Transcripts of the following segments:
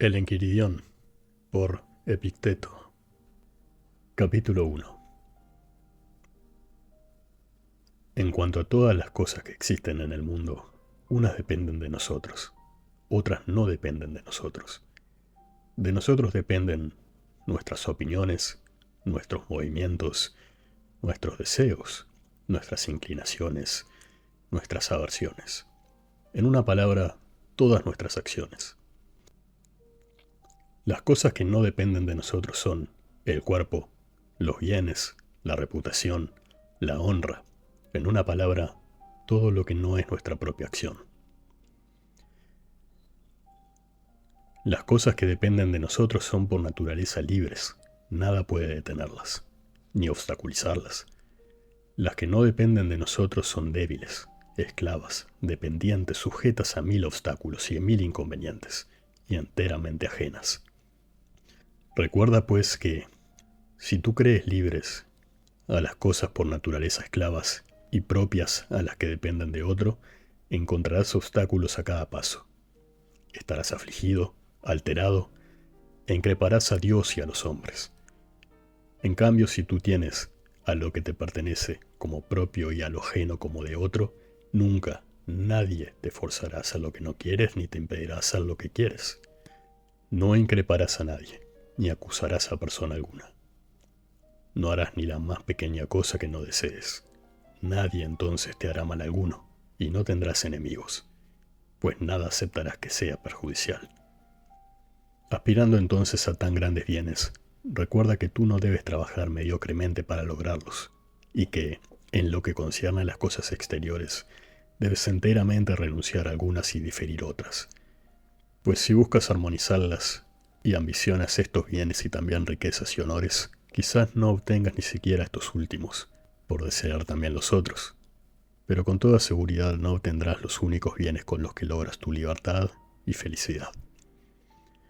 El Enquiridión, por Epicteto. Capítulo 1. En cuanto a todas las cosas que existen en el mundo, unas dependen de nosotros, otras no dependen de nosotros. De nosotros dependen nuestras opiniones, nuestros movimientos, nuestros deseos, nuestras inclinaciones, nuestras aversiones. En una palabra, todas nuestras acciones. Las cosas que no dependen de nosotros son el cuerpo, los bienes, la reputación, la honra. En una palabra, todo lo que no es nuestra propia acción. Las cosas que dependen de nosotros son por naturaleza libres. Nada puede detenerlas, ni obstaculizarlas. Las que no dependen de nosotros son débiles, esclavas, dependientes, sujetas a 1000 obstáculos y a 1000 inconvenientes, y enteramente ajenas. Recuerda pues que, si tú crees libres a las cosas por naturaleza esclavas y propias a las que dependen de otro, encontrarás obstáculos a cada paso. Estarás afligido, alterado, e increparás a Dios y a los hombres. En cambio, si tú tienes a lo que te pertenece como propio y a lo ajeno como de otro, nunca, nadie te forzará a hacer lo que no quieres ni te impedirá hacer lo que quieres. No increparás a nadie, ni acusarás a persona alguna. No harás ni la más pequeña cosa que no desees. Nadie entonces te hará mal alguno, y no tendrás enemigos, pues nada aceptarás que sea perjudicial. Aspirando entonces a tan grandes bienes, recuerda que tú no debes trabajar mediocremente para lograrlos, y que, en lo que concierne a las cosas exteriores, debes enteramente renunciar a algunas y diferir otras. Pues si buscas armonizarlas y ambicionas estos bienes y también riquezas y honores, quizás no obtengas ni siquiera estos últimos, por desear también los otros. Pero con toda seguridad no obtendrás los únicos bienes con los que logras tu libertad y felicidad.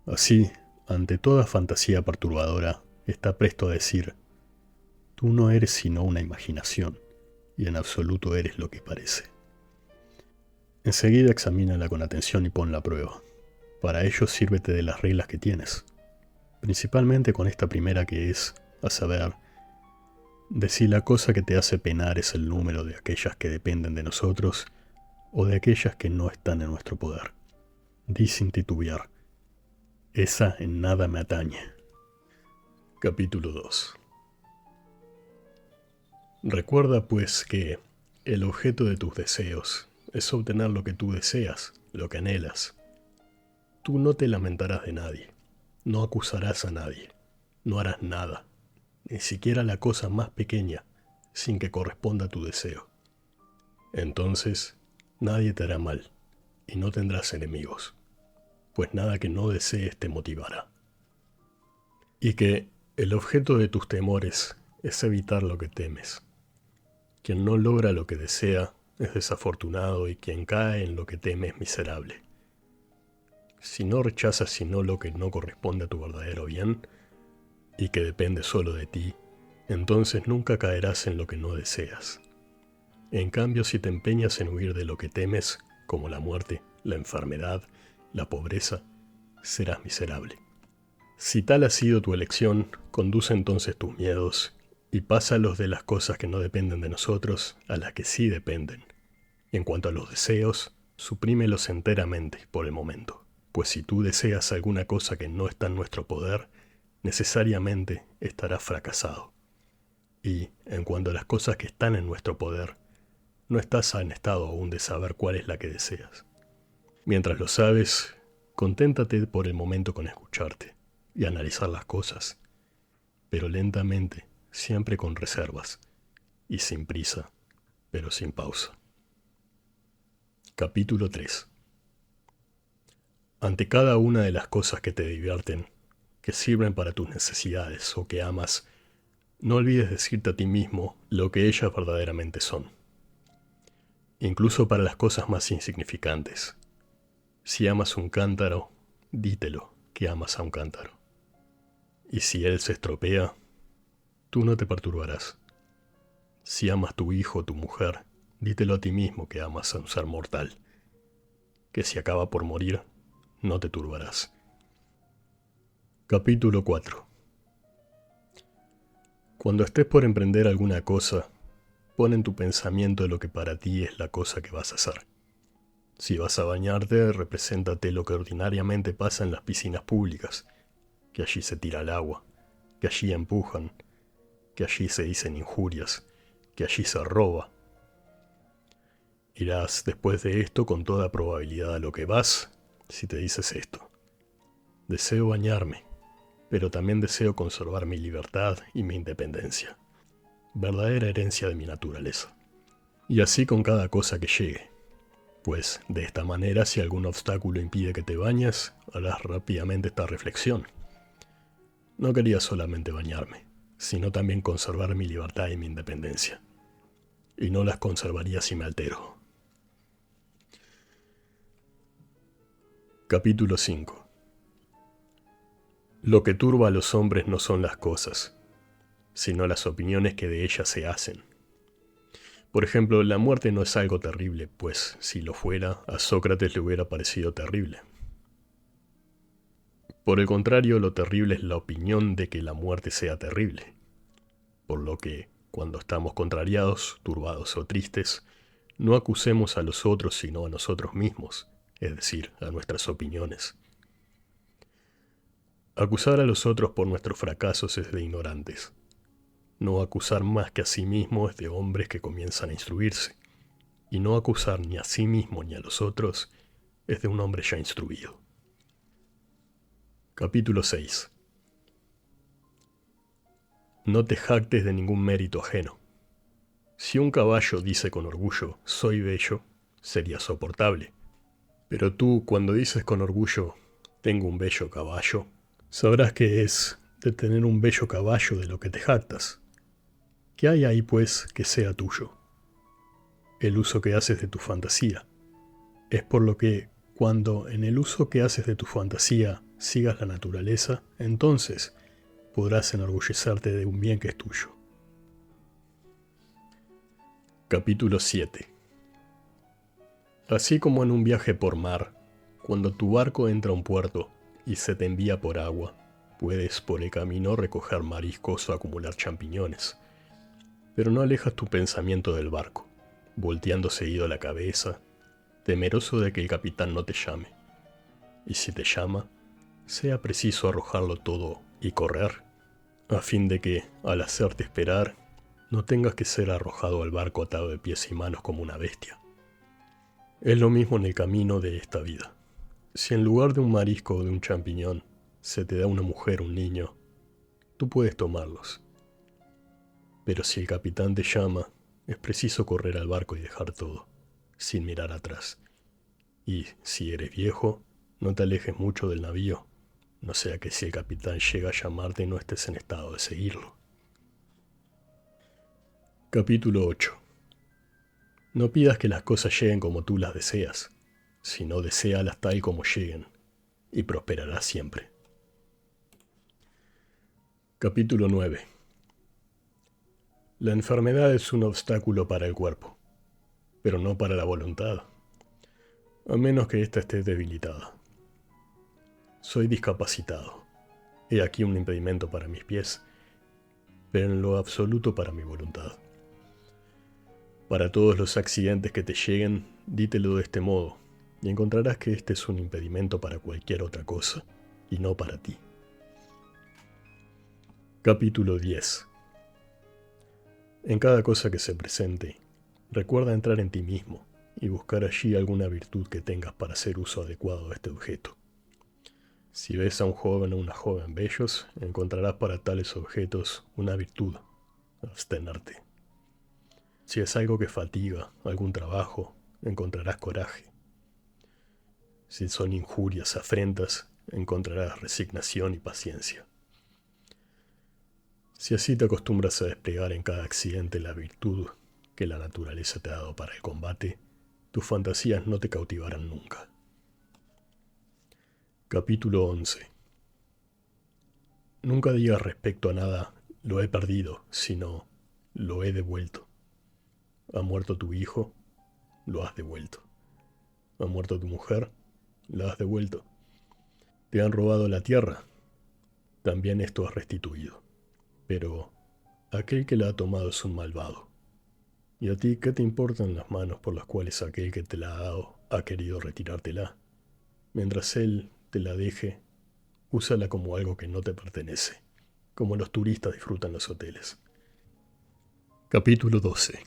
Así, ante toda fantasía perturbadora, está presto a decir: tú no eres sino una imaginación, y en absoluto eres lo que parece. Enseguida examínala con atención y ponla a prueba. Para ello sírvete de las reglas que tienes, principalmente con esta primera que es, a saber, de si la cosa que te hace penar es el número de aquellas que dependen de nosotros o de aquellas que no están en nuestro poder. Di sin titubear: esa en nada me atañe. Capítulo 2. Recuerda pues que el objeto de tus deseos es obtener lo que tú deseas, lo que anhelas. Tú no te lamentarás de nadie, no acusarás a nadie, no harás nada, ni siquiera la cosa más pequeña, sin que corresponda a tu deseo. Entonces, nadie te hará mal, y no tendrás enemigos, pues nada que no desees te motivará. Y que el objeto de tus temores es evitar lo que temes. Quien no logra lo que desea es desafortunado, y quien cae en lo que teme es miserable. Si no rechazas sino lo que no corresponde a tu verdadero bien, y que depende solo de ti, entonces nunca caerás en lo que no deseas. En cambio, si te empeñas en huir de lo que temes, como la muerte, la enfermedad, la pobreza, serás miserable. Si tal ha sido tu elección, conduce entonces tus miedos y pásalos de las cosas que no dependen de nosotros a las que sí dependen. Y en cuanto a los deseos, suprímelos enteramente por el momento, pues si tú deseas alguna cosa que no está en nuestro poder, necesariamente estarás fracasado. Y, en cuanto a las cosas que están en nuestro poder, no estás en estado aún de saber cuál es la que deseas. Mientras lo sabes, conténtate por el momento con escucharte y analizar las cosas, pero lentamente, siempre con reservas, y sin prisa, pero sin pausa. Capítulo 3. Ante cada una de las cosas que te divierten, que sirven para tus necesidades o que amas, no olvides decirte a ti mismo lo que ellas verdaderamente son. Incluso para las cosas más insignificantes. Si amas un cántaro, dítelo que amas a un cántaro. Y si él se estropea, tú no te perturbarás. Si amas tu hijo o tu mujer, dítelo a ti mismo que amas a un ser mortal, que si acaba por morir, no te turbarás. Capítulo 4. Cuando estés por emprender alguna cosa, pon en tu pensamiento lo que para ti es la cosa que vas a hacer. Si vas a bañarte, represéntate lo que ordinariamente pasa en las piscinas públicas, que allí se tira el agua, que allí empujan, que allí se dicen injurias, que allí se roba. Irás después de esto con toda probabilidad a lo que vas si te dices esto. Deseo bañarme, pero también deseo conservar mi libertad y mi independencia, verdadera herencia de mi naturaleza. Y así con cada cosa que llegue, pues de esta manera si algún obstáculo impide que te bañes, harás rápidamente esta reflexión. No quería solamente bañarme, sino también conservar mi libertad y mi independencia. Y no las conservaría si me altero. Capítulo 5. Lo que turba a los hombres no son las cosas, sino las opiniones que de ellas se hacen. Por ejemplo, la muerte no es algo terrible, pues si lo fuera, a Sócrates le hubiera parecido terrible. Por el contrario, lo terrible es la opinión de que la muerte sea terrible. Por lo que, cuando estamos contrariados, turbados o tristes, no acusemos a los otros sino a nosotros mismos, es decir, a nuestras opiniones. Acusar a los otros por nuestros fracasos es de ignorantes. No acusar más que a sí mismo es de hombres que comienzan a instruirse. Y no acusar ni a sí mismo ni a los otros es de un hombre ya instruido. Capítulo 6. No te jactes de ningún mérito ajeno. Si un caballo dice con orgullo, soy bello, sería soportable. Pero tú, cuando dices con orgullo, tengo un bello caballo, sabrás que es de tener un bello caballo de lo que te jactas. ¿Qué hay ahí, pues, que sea tuyo? El uso que haces de tu fantasía. Es por lo que, cuando en el uso que haces de tu fantasía sigas la naturaleza, entonces podrás enorgullecerte de un bien que es tuyo. Capítulo 7. Así como en un viaje por mar, cuando tu barco entra a un puerto y se te envía por agua, puedes por el camino recoger mariscos o acumular champiñones, pero no alejas tu pensamiento del barco, volteando seguido la cabeza, temeroso de que el capitán no te llame. Y si te llama, sea preciso arrojarlo todo y correr, a fin de que, al hacerte esperar, no tengas que ser arrojado al barco atado de pies y manos como una bestia. Es lo mismo en el camino de esta vida. Si en lugar de un marisco o de un champiñón se te da una mujer o un niño, tú puedes tomarlos. Pero si el capitán te llama, es preciso correr al barco y dejar todo, sin mirar atrás. Y si eres viejo, no te alejes mucho del navío, no sea que si el capitán llega a llamarte no estés en estado de seguirlo. Capítulo 8. No pidas que las cosas lleguen como tú las deseas, sino deséalas tal como lleguen, y prosperarás siempre. Capítulo 9. La enfermedad es un obstáculo para el cuerpo, pero no para la voluntad, a menos que ésta esté debilitada. Soy discapacitado. He aquí un impedimento para mis pies, pero en lo absoluto para mi voluntad. Para todos los accidentes que te lleguen, dítelo de este modo, y encontrarás que este es un impedimento para cualquier otra cosa, y no para ti. Capítulo 10. En cada cosa que se presente, recuerda entrar en ti mismo y buscar allí alguna virtud que tengas para hacer uso adecuado de este objeto. Si ves a un joven o una joven bellos, encontrarás para tales objetos una virtud: abstenerte. Si es algo que fatiga, algún trabajo, encontrarás coraje. Si son injurias, afrentas, encontrarás resignación y paciencia. Si así te acostumbras a desplegar en cada accidente la virtud que la naturaleza te ha dado para el combate, tus fantasías no te cautivarán nunca. Capítulo 11. Nunca digas respecto a nada, lo he perdido, sino, lo he devuelto. ¿Ha muerto tu hijo? Lo has devuelto. ¿Ha muerto tu mujer? La has devuelto. ¿Te han robado la tierra? también esto es restituido. Pero aquel que la ha tomado es un malvado. ¿Y a ti qué te importan las manos por las cuales aquel que te la ha dado ha querido retirártela? Mientras él te la deje, úsala como algo que no te pertenece, como los turistas disfrutan los hoteles. Capítulo 12.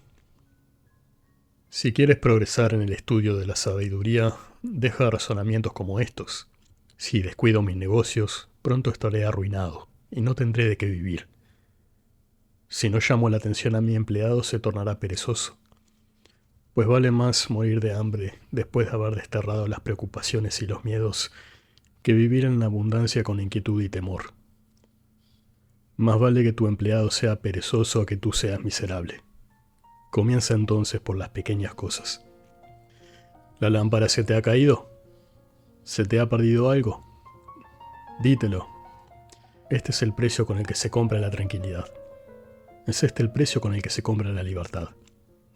Si quieres progresar en el estudio de la sabiduría, deja razonamientos como estos. Si descuido mis negocios, pronto estaré arruinado y no tendré de qué vivir. Si no llamo la atención a mi empleado, se tornará perezoso. Pues vale más morir de hambre después de haber desterrado las preocupaciones y los miedos que vivir en la abundancia con inquietud y temor. Más vale que tu empleado sea perezoso a que tú seas miserable. Comienza entonces por las pequeñas cosas. ¿La lámpara se te ha caído? ¿Se te ha perdido algo? Dítelo. Este es el precio con el que se compra la tranquilidad. Es este el precio con el que se compra la libertad.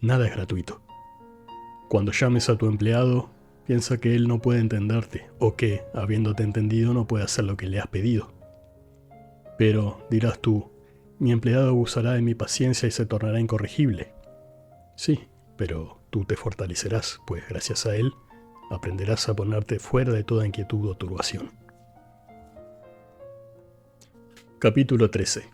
Nada es gratuito. Cuando llames a tu empleado, piensa que él no puede entenderte o que, habiéndote entendido, no puede hacer lo que le has pedido. Pero, dirás tú, mi empleado abusará de mi paciencia y se tornará incorregible. Sí, pero tú te fortalecerás, pues gracias a él aprenderás a ponerte fuera de toda inquietud o turbación. Capítulo 13.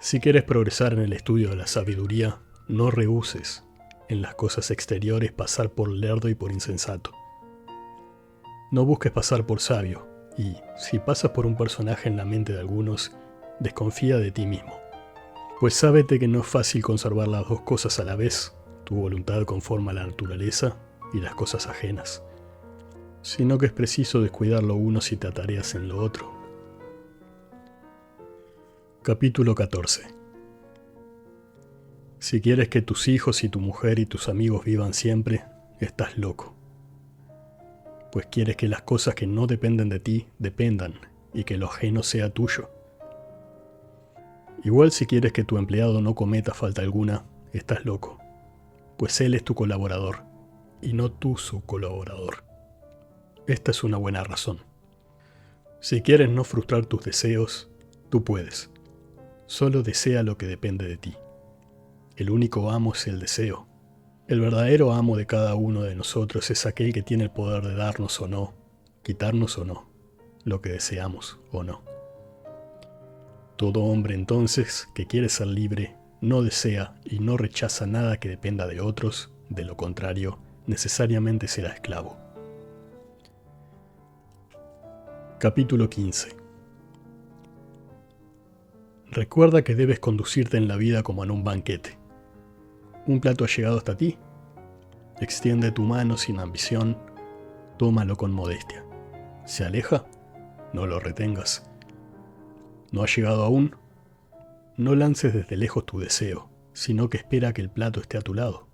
Si quieres progresar en el estudio de la sabiduría, no rehuses en las cosas exteriores pasar por lerdo y por insensato. No busques pasar por sabio, y, si pasas por un personaje en la mente de algunos, desconfía de ti mismo. Pues sábete que no es fácil conservar las dos cosas a la vez, tu voluntad conforme a la naturaleza y las cosas ajenas, sino que es preciso descuidar lo uno si te atareas en lo otro. Capítulo 14. Si quieres que tus hijos y tu mujer y tus amigos vivan siempre, estás loco. Pues quieres que las cosas que no dependen de ti dependan y que lo ajeno sea tuyo. Igual si quieres que tu empleado no cometa falta alguna, estás loco. Pues él es tu colaborador y no tú su colaborador. Esta es una buena razón. Si quieres no frustrar tus deseos, tú puedes. Solo desea lo que depende de ti. El único amo es el deseo. El verdadero amo de cada uno de nosotros es aquel que tiene el poder de darnos o no, quitarnos o no, lo que deseamos o no. Todo hombre entonces que quiere ser libre no desea y no rechaza nada que dependa de otros, de lo contrario, necesariamente será esclavo. Capítulo 15. Recuerda que debes conducirte en la vida como en un banquete. Un plato ha llegado hasta ti. Extiende tu mano sin ambición, tómalo con modestia. ¿Se aleja? No lo retengas. ¿No ha llegado aún? No lances desde lejos tu deseo, sino que espera que el plato esté a tu lado.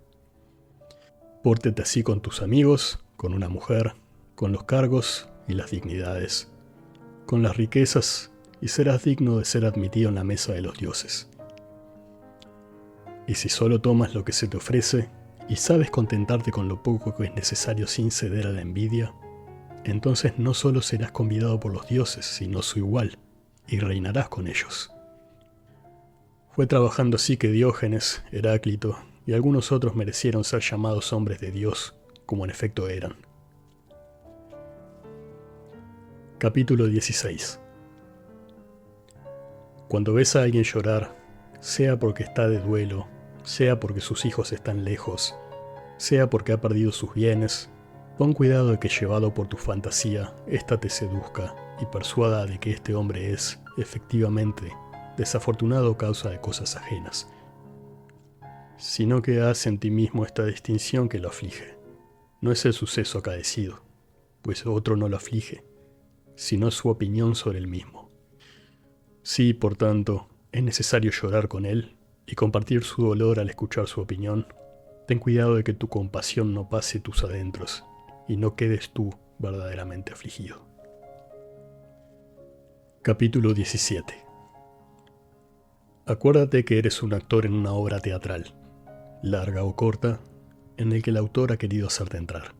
Pórtate así con tus amigos, con una mujer, con los cargos y las dignidades, con las riquezas, y serás digno de ser admitido en la mesa de los dioses. Y si solo tomas lo que se te ofrece, y sabes contentarte con lo poco que es necesario sin ceder a la envidia, entonces no solo serás convidado por los dioses, sino su igual, y reinarás con ellos. Fue trabajando así que Diógenes, Heráclito y algunos otros merecieron ser llamados hombres de Dios, como en efecto eran. Capítulo 16. Cuando ves a alguien llorar, sea porque está de duelo, sea porque sus hijos están lejos, sea porque ha perdido sus bienes, pon cuidado de que llevado por tu fantasía, ésta te seduzca y persuada de que este hombre es, efectivamente, desafortunado a causa de cosas ajenas, sino que haz en ti mismo esta distinción que lo aflige. No es el suceso acaecido, pues otro no lo aflige, sino su opinión sobre el mismo. Si, por tanto, es necesario llorar con él y compartir su dolor al escuchar su opinión, ten cuidado de que tu compasión no pase tus adentros y no quedes tú verdaderamente afligido. Capítulo 17. Acuérdate que eres un actor en una obra teatral, larga o corta, en el que el autor ha querido hacerte entrar.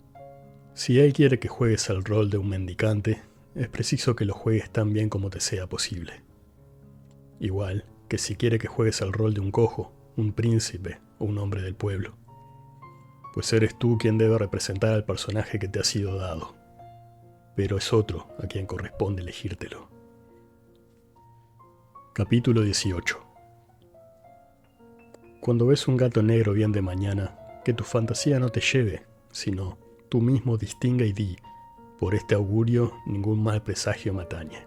Si él quiere que juegues el rol de un mendicante, es preciso que lo juegues tan bien como te sea posible. Igual que si quiere que juegues el rol de un cojo, un príncipe o un hombre del pueblo. Pues eres tú quien debe representar al personaje que te ha sido dado. Pero es otro a quien corresponde elegírtelo. Capítulo 18. Cuando ves un gato negro bien de mañana, que tu fantasía no te lleve, sino tú mismo distinga y di, por este augurio ningún mal presagio me atañe.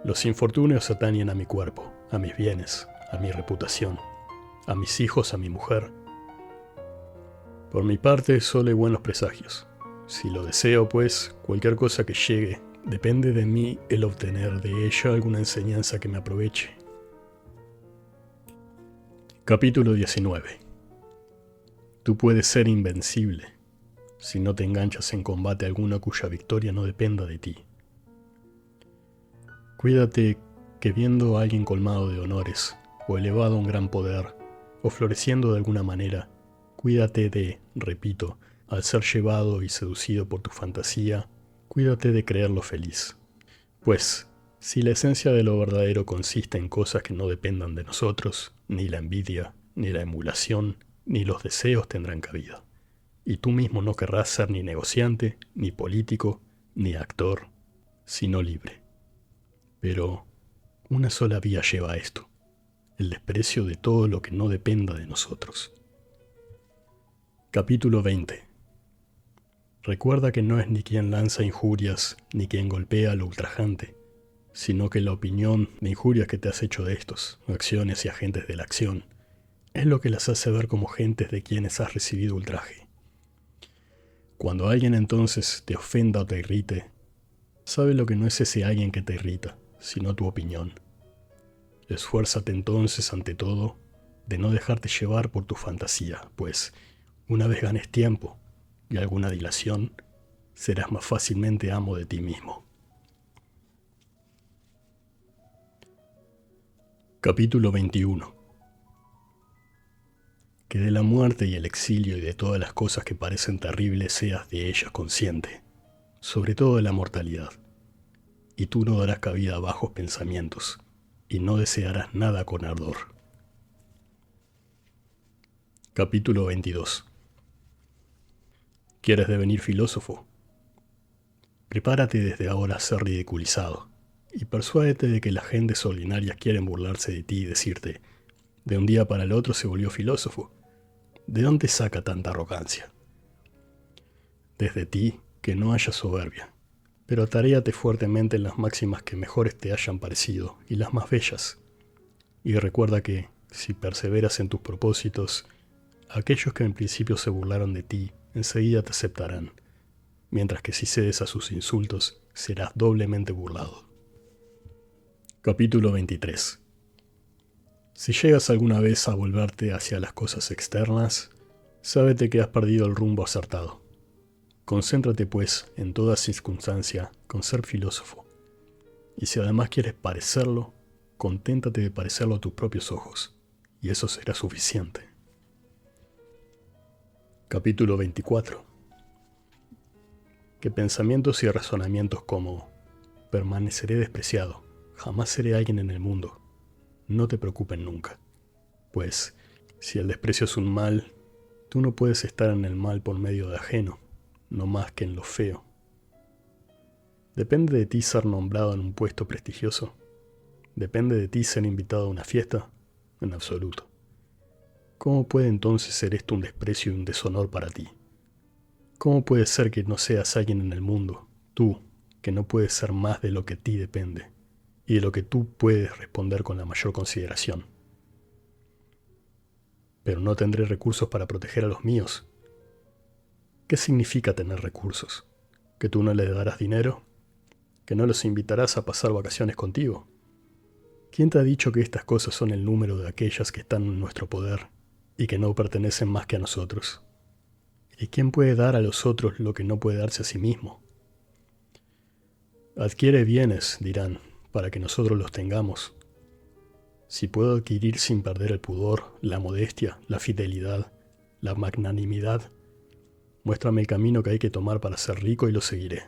Los infortunios atañen a mi cuerpo, a mis bienes, a mi reputación, a mis hijos, a mi mujer. Por mi parte solo hay buenos presagios. Si lo deseo, pues, cualquier cosa que llegue, depende de mí el obtener de ella alguna enseñanza que me aproveche. Capítulo 19. Tú puedes ser invencible si no te enganchas en combate alguno cuya victoria no dependa de ti. Cuídate que viendo a alguien colmado de honores, o elevado a un gran poder, o floreciendo de alguna manera, cuídate de, repito, al ser llevado y seducido por tu fantasía, cuídate de creerlo feliz. Pues, si la esencia de lo verdadero consiste en cosas que no dependan de nosotros, ni la envidia, ni la emulación, ni los deseos tendrán cabida. Y tú mismo no querrás ser ni negociante, ni político, ni actor, sino libre. Pero una sola vía lleva a esto, el desprecio de todo lo que no dependa de nosotros. Capítulo 20. Recuerda que no es ni quien lanza injurias, ni quien golpea al ultrajante, sino que la opinión de injurias que te has hecho de estos, acciones y agentes de la acción, es lo que las hace ver como gentes de quienes has recibido ultraje. Cuando alguien entonces te ofenda o te irrite, sabe lo que no es ese alguien que te irrita, sino tu opinión. Esfuérzate entonces, ante todo, de no dejarte llevar por tu fantasía, pues, una vez ganes tiempo y alguna dilación, serás más fácilmente amo de ti mismo. Capítulo 21. Que de la muerte y el exilio y de todas las cosas que parecen terribles seas de ellas consciente, sobre todo de la mortalidad. Y tú no darás cabida a bajos pensamientos, y no desearás nada con ardor. Capítulo 22. ¿Quieres devenir filósofo? Prepárate desde ahora a ser ridiculizado, y persuádete de que las gentes ordinarias quieren burlarse de ti y decirte, de un día para el otro se volvió filósofo. ¿De dónde saca tanta arrogancia? Desde ti, que no haya soberbia, pero ataréate fuertemente en las máximas que mejores te hayan parecido y las más bellas. Y recuerda que, si perseveras en tus propósitos, aquellos que en principio se burlaron de ti, enseguida te aceptarán, mientras que si cedes a sus insultos, serás doblemente burlado. Capítulo 23. Si llegas alguna vez a volverte hacia las cosas externas, sábete que has perdido el rumbo acertado. Concéntrate, pues, en toda circunstancia con ser filósofo. Y si además quieres parecerlo, conténtate de parecerlo a tus propios ojos, y eso será suficiente. Capítulo 24. Que pensamientos y razonamientos como permaneceré despreciado, jamás seré alguien en el mundo, no te preocupen nunca, pues si el desprecio es un mal, tú no puedes estar en el mal por medio de ajeno, no más que en lo feo. ¿Depende de ti ser nombrado en un puesto prestigioso? ¿Depende de ti ser invitado a una fiesta? En absoluto. ¿Cómo puede entonces ser esto un desprecio y un deshonor para ti? ¿Cómo puede ser que no seas alguien en el mundo, tú, que no puedes ser más de lo que a ti depende, y de lo que tú puedes responder con la mayor consideración? Pero no tendré recursos para proteger a los míos. ¿Qué significa tener recursos? ¿Que tú no les darás dinero? ¿Que no los invitarás a pasar vacaciones contigo? ¿Quién te ha dicho que estas cosas son el número de aquellas que están en nuestro poder y que no pertenecen más que a nosotros? ¿Y quién puede dar a los otros lo que no puede darse a sí mismo? Adquiere bienes, dirán, para que nosotros los tengamos. Si puedo adquirir sin perder el pudor, la modestia, la fidelidad, la magnanimidad, muéstrame el camino que hay que tomar para ser rico y lo seguiré.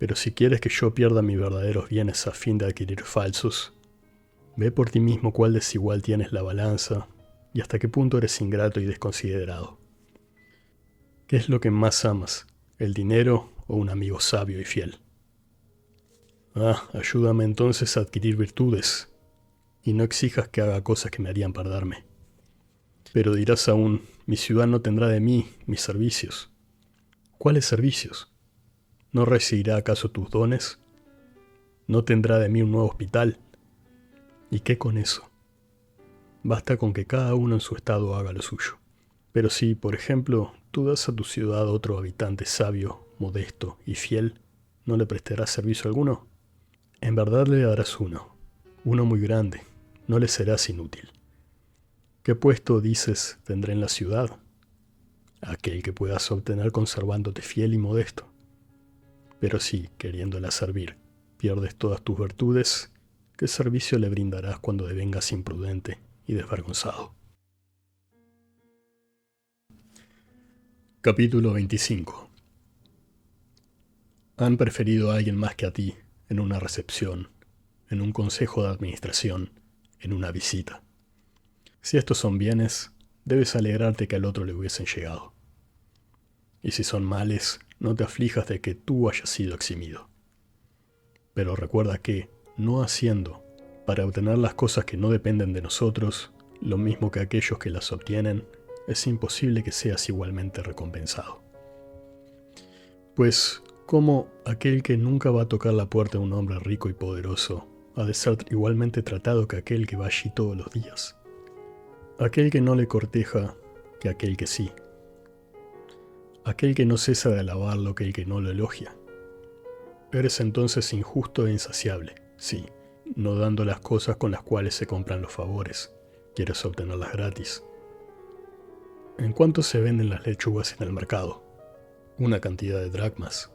Pero si quieres que yo pierda mis verdaderos bienes a fin de adquirir falsos, ve por ti mismo cuál desigual tienes la balanza y hasta qué punto eres ingrato y desconsiderado. ¿Qué es lo que más amas, el dinero o un amigo sabio y fiel? Ayúdame entonces a adquirir virtudes, y no exijas que haga cosas que me harían perderme. Pero dirás aún, mi ciudad no tendrá de mí mis servicios. ¿Cuáles servicios? ¿No recibirá acaso tus dones? ¿No tendrá de mí un nuevo hospital? ¿Y qué con eso? Basta con que cada uno en su estado haga lo suyo. Pero si, por ejemplo, tú das a tu ciudad otro habitante sabio, modesto y fiel, ¿no le prestarás servicio alguno? En verdad le darás uno muy grande, no le serás inútil. ¿Qué puesto, dices, tendré en la ciudad? Aquel que puedas obtener conservándote fiel y modesto. Pero si, queriéndola servir, pierdes todas tus virtudes, ¿qué servicio le brindarás cuando devengas imprudente y desvergonzado? Capítulo 25. Han preferido a alguien más que a ti en una recepción, en un consejo de administración, en una visita. Si estos son bienes, debes alegrarte que al otro le hubiesen llegado. Y si son males, no te aflijas de que tú hayas sido eximido. Pero recuerda que, no haciendo, para obtener las cosas que no dependen de nosotros, lo mismo que aquellos que las obtienen, es imposible que seas igualmente recompensado. Pues, ¿cómo aquel que nunca va a tocar la puerta de un hombre rico y poderoso ha de ser igualmente tratado que aquel que va allí todos los días? Aquel que no le corteja que aquel que sí. Aquel que no cesa de alabarlo que el que no lo elogia. Eres entonces injusto e insaciable, sí, no dando las cosas con las cuales se compran los favores. Quieres obtenerlas gratis. ¿En cuánto se venden las lechugas en el mercado? Una cantidad de dracmas.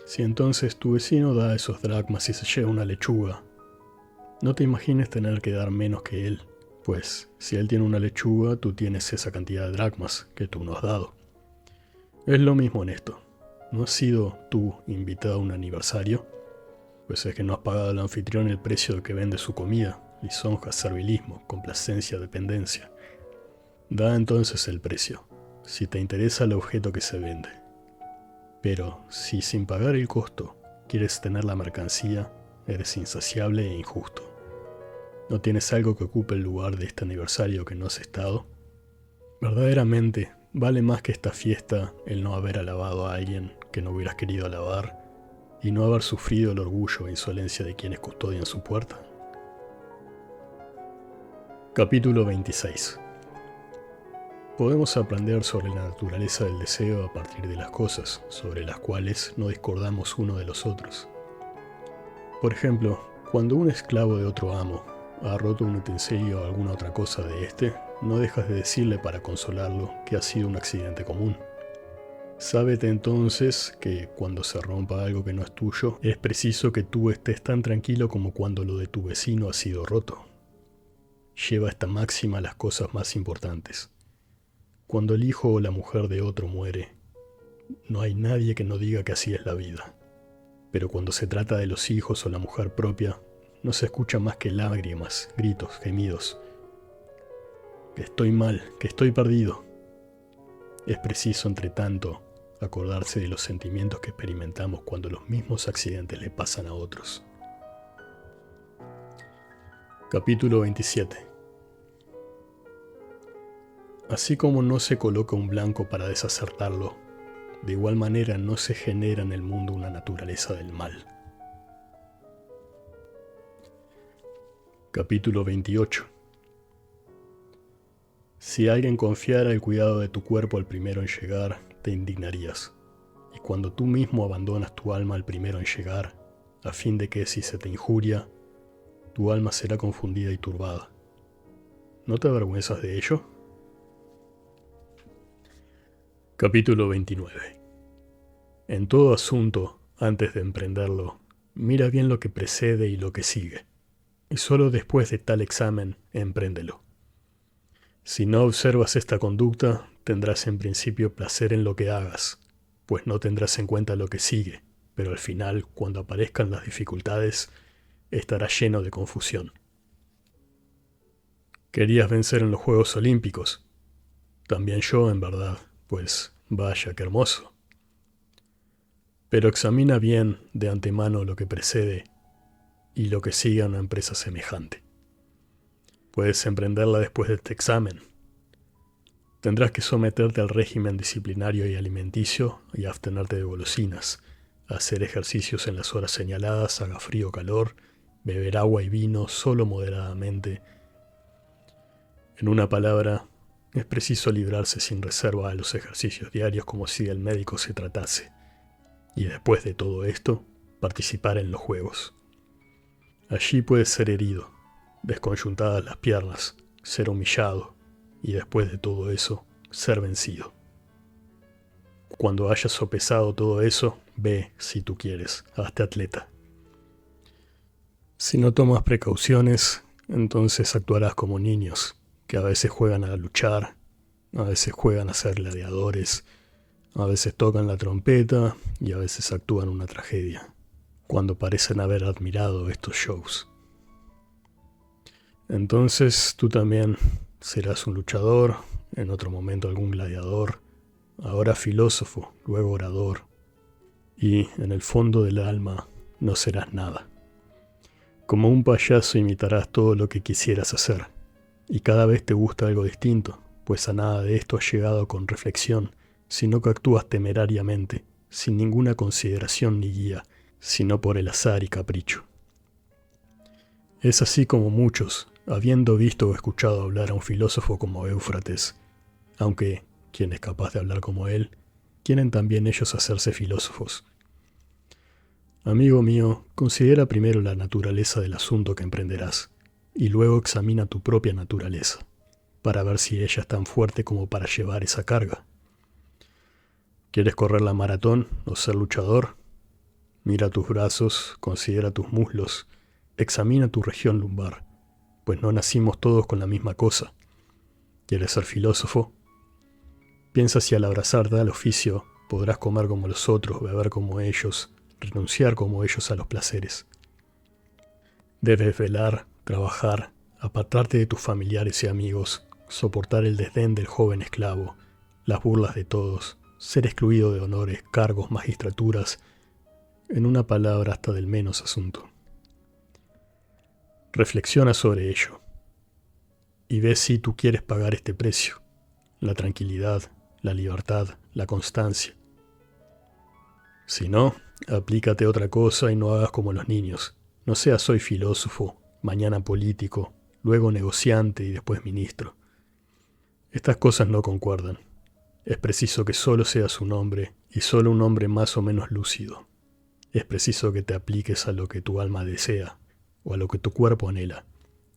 Si entonces tu vecino da esos dracmas y se lleva una lechuga, no te imagines tener que dar menos que él, pues si él tiene una lechuga, tú tienes esa cantidad de dracmas que tú no has dado. Es lo mismo en esto. ¿No has sido tú invitado a un aniversario? Pues es que no has pagado al anfitrión el precio de que vende su comida, lisonjas, servilismo, complacencia, dependencia. Da entonces el precio, si te interesa el objeto que se vende. Pero si sin pagar el costo quieres tener la mercancía, eres insaciable e injusto. ¿No tienes algo que ocupe el lugar de este aniversario que no has estado? Verdaderamente, vale más que esta fiesta el no haber alabado a alguien que no hubieras querido alabar y no haber sufrido el orgullo e insolencia de quienes custodian su puerta. Capítulo 26. Podemos aprender sobre la naturaleza del deseo a partir de las cosas sobre las cuales no discordamos uno de los otros. Por ejemplo, cuando un esclavo de otro amo ha roto un utensilio o alguna otra cosa de éste, no dejas de decirle para consolarlo que ha sido un accidente común. Sábete entonces que cuando se rompa algo que no es tuyo, es preciso que tú estés tan tranquilo como cuando lo de tu vecino ha sido roto. Lleva esta máxima a las cosas más importantes. Cuando el hijo o la mujer de otro muere, no hay nadie que no diga que así es la vida. Pero cuando se trata de los hijos o la mujer propia, no se escucha más que lágrimas, gritos, gemidos. Que estoy mal, que estoy perdido. Es preciso, entre tanto, acordarse de los sentimientos que experimentamos cuando los mismos accidentes le pasan a otros. Capítulo 27. Así como no se coloca un blanco para desacertarlo, de igual manera no se genera en el mundo una naturaleza del mal. Capítulo 28. Si alguien confiara el cuidado de tu cuerpo al primero en llegar, te indignarías. Y cuando tú mismo abandonas tu alma al primero en llegar, a fin de que si se te injuria, tu alma será confundida y turbada. ¿No te avergüenzas de ello? Capítulo 29. En todo asunto, antes de emprenderlo, mira bien lo que precede y lo que sigue, y solo después de tal examen, empréndelo. Si no observas esta conducta, tendrás en principio placer en lo que hagas, pues no tendrás en cuenta lo que sigue, pero al final, cuando aparezcan las dificultades, estará lleno de confusión. Querías vencer en los Juegos Olímpicos. También yo, en verdad, pues vaya que hermoso. Pero examina bien de antemano lo que precede y lo que sigue a una empresa semejante. Puedes emprenderla después de este examen. Tendrás que someterte al régimen disciplinario y alimenticio y abstenerte de golosinas, hacer ejercicios en las horas señaladas, haga frío o calor, beber agua y vino solo moderadamente. En una palabra, es preciso librarse sin reserva a los ejercicios diarios como si del médico se tratase. Y después de todo esto, participar en los juegos. Allí puedes ser herido, desconyuntadas las piernas, ser humillado y después de todo eso, ser vencido. Cuando hayas sopesado todo eso, ve, si tú quieres, hazte atleta. Si no tomas precauciones, entonces actuarás como niños, que a veces juegan a luchar, a veces juegan a ser gladiadores, a veces tocan la trompeta y a veces actúan una tragedia, cuando parecen haber admirado estos shows. Entonces tú también serás un luchador, en otro momento algún gladiador, ahora filósofo, luego orador, y en el fondo del alma no serás nada. Como un payaso imitarás todo lo que quisieras hacer, y cada vez te gusta algo distinto, pues a nada de esto has llegado con reflexión, sino que actúas temerariamente, sin ninguna consideración ni guía, sino por el azar y capricho. Es así como muchos, habiendo visto o escuchado hablar a un filósofo como Éufrates, aunque quien es capaz de hablar como él, quieren también ellos hacerse filósofos. Amigo mío, considera primero la naturaleza del asunto que emprenderás, y luego examina tu propia naturaleza, para ver si ella es tan fuerte como para llevar esa carga. ¿Quieres correr la maratón o ser luchador? Mira tus brazos, considera tus muslos, examina tu región lumbar, pues no nacimos todos con la misma cosa. ¿Quieres ser filósofo? Piensa si al abrazarte al oficio podrás comer como los otros, beber como ellos, renunciar como ellos a los placeres. Debes velar, trabajar, apartarte de tus familiares y amigos, soportar el desdén del joven esclavo, las burlas de todos, ser excluido de honores, cargos, magistraturas, en una palabra hasta del menos asunto. Reflexiona sobre ello y ve si tú quieres pagar este precio, la tranquilidad, la libertad, la constancia. Si no, aplícate otra cosa y no hagas como los niños. No seas hoy filósofo, mañana político, luego negociante y después ministro. Estas cosas no concuerdan. Es preciso que solo seas un hombre y solo un hombre más o menos lúcido. Es preciso que te apliques a lo que tu alma desea o a lo que tu cuerpo anhela.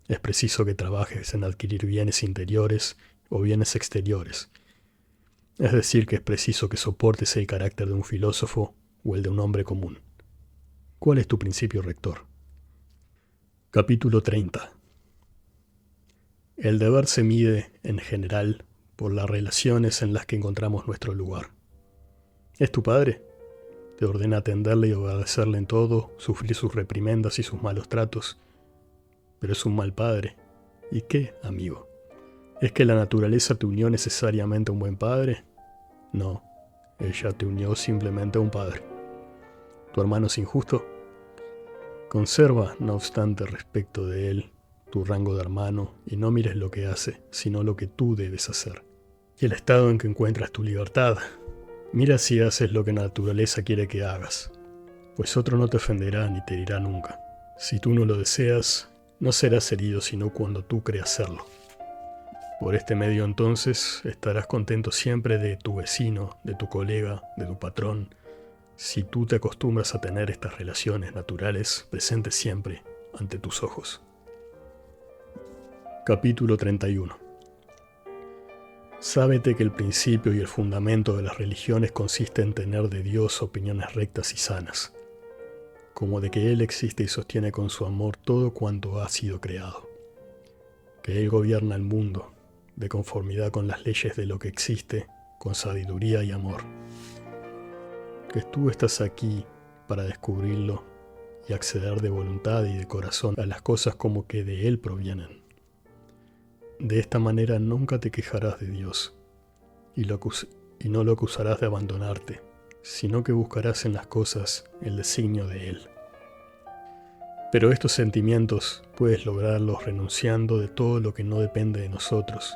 Es preciso que trabajes en adquirir bienes interiores o bienes exteriores. Es decir, que es preciso que soportes el carácter de un filósofo o el de un hombre común. ¿Cuál es tu principio rector? Capítulo 30. El deber se mide, en general, por las relaciones en las que encontramos nuestro lugar. ¿Es tu padre? Te ordena atenderle y obedecerle en todo, sufrir sus reprimendas y sus malos tratos. Pero es un mal padre. ¿Y qué, amigo? ¿Es que la naturaleza te unió necesariamente a un buen padre? No, ella te unió simplemente a un padre. ¿Tu hermano es injusto? Conserva, no obstante, respecto de él, tu rango de hermano y no mires lo que hace, sino lo que tú debes hacer. Y el estado en que encuentras tu libertad. Mira si haces lo que la naturaleza quiere que hagas, pues otro no te ofenderá ni te herirá nunca. Si tú no lo deseas, no serás herido sino cuando tú creas serlo. Por este medio entonces estarás contento siempre de tu vecino, de tu colega, de tu patrón, si tú te acostumbras a tener estas relaciones naturales presentes siempre ante tus ojos. Capítulo 31. Sábete que el principio y el fundamento de las religiones consiste en tener de Dios opiniones rectas y sanas, como de que Él existe y sostiene con su amor todo cuanto ha sido creado, que Él gobierna el mundo, de conformidad con las leyes de lo que existe, con sabiduría y amor, que tú estás aquí para descubrirlo y acceder de voluntad y de corazón a las cosas como que de Él provienen. De esta manera nunca te quejarás de Dios y no lo acusarás de abandonarte, sino que buscarás en las cosas el designio de Él. Pero estos sentimientos puedes lograrlos renunciando de todo lo que no depende de nosotros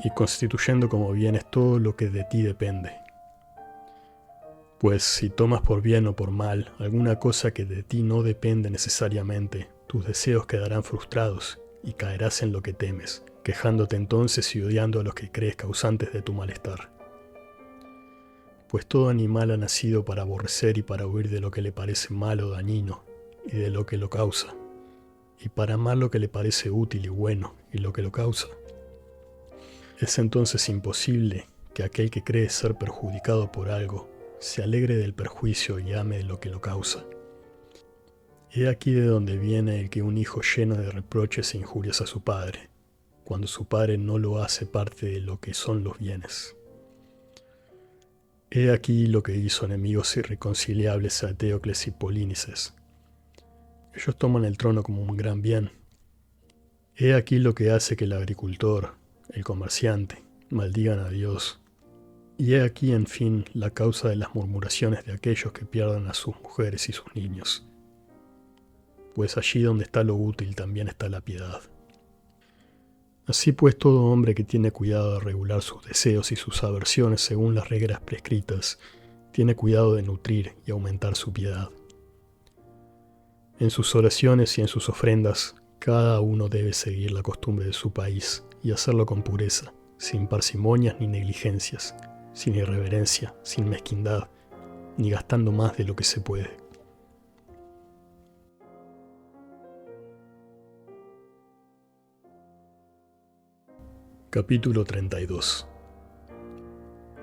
y constituyendo como bienes todo lo que de ti depende. Pues si tomas por bien o por mal alguna cosa que de ti no depende necesariamente, tus deseos quedarán frustrados y caerás en lo que temes, quejándote entonces y odiando a los que crees causantes de tu malestar. Pues todo animal ha nacido para aborrecer y para huir de lo que le parece malo o dañino y de lo que lo causa, y para amar lo que le parece útil y bueno y lo que lo causa. Es entonces imposible que aquel que cree ser perjudicado por algo se alegre del perjuicio y ame lo que lo causa. He aquí de donde viene el que un hijo lleno de reproches e injurias a su padre, cuando su padre no lo hace parte de lo que son los bienes. He aquí lo que hizo enemigos irreconciliables a Teocles y Polínices. Ellos toman el trono como un gran bien. He aquí lo que hace que el agricultor, el comerciante, maldigan a Dios. Y he aquí, en fin, la causa de las murmuraciones de aquellos que pierden a sus mujeres y sus niños. Pues allí donde está lo útil también está la piedad. Así pues, todo hombre que tiene cuidado de regular sus deseos y sus aversiones según las reglas prescritas, tiene cuidado de nutrir y aumentar su piedad. En sus oraciones y en sus ofrendas, cada uno debe seguir la costumbre de su país y hacerlo con pureza, sin parsimonias ni negligencias, sin irreverencia, sin mezquindad, ni gastando más de lo que se puede. Capítulo 32.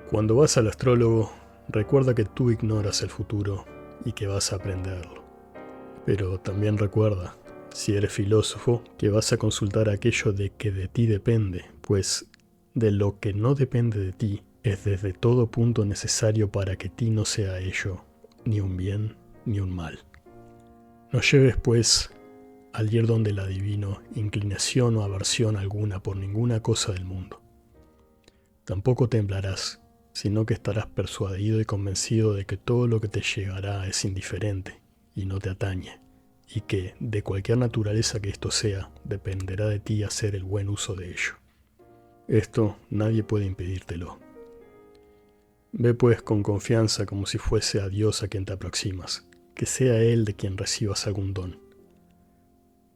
Cuando vas al astrólogo, recuerda que tú ignoras el futuro y que vas a aprenderlo. Pero también recuerda, si eres filósofo, que vas a consultar aquello de que de ti depende, pues de lo que no depende de ti es desde todo punto necesario para que ti no sea ello, ni un bien ni un mal. No lleves, pues, al ir donde el adivino, inclinación o aversión alguna por ninguna cosa del mundo. Tampoco temblarás, sino que estarás persuadido y convencido de que todo lo que te llegará es indiferente y no te atañe, y que, de cualquier naturaleza que esto sea, dependerá de ti hacer el buen uso de ello. Esto nadie puede impedírtelo. Ve pues con confianza como si fuese a Dios a quien te aproximas, que sea Él de quien recibas algún don.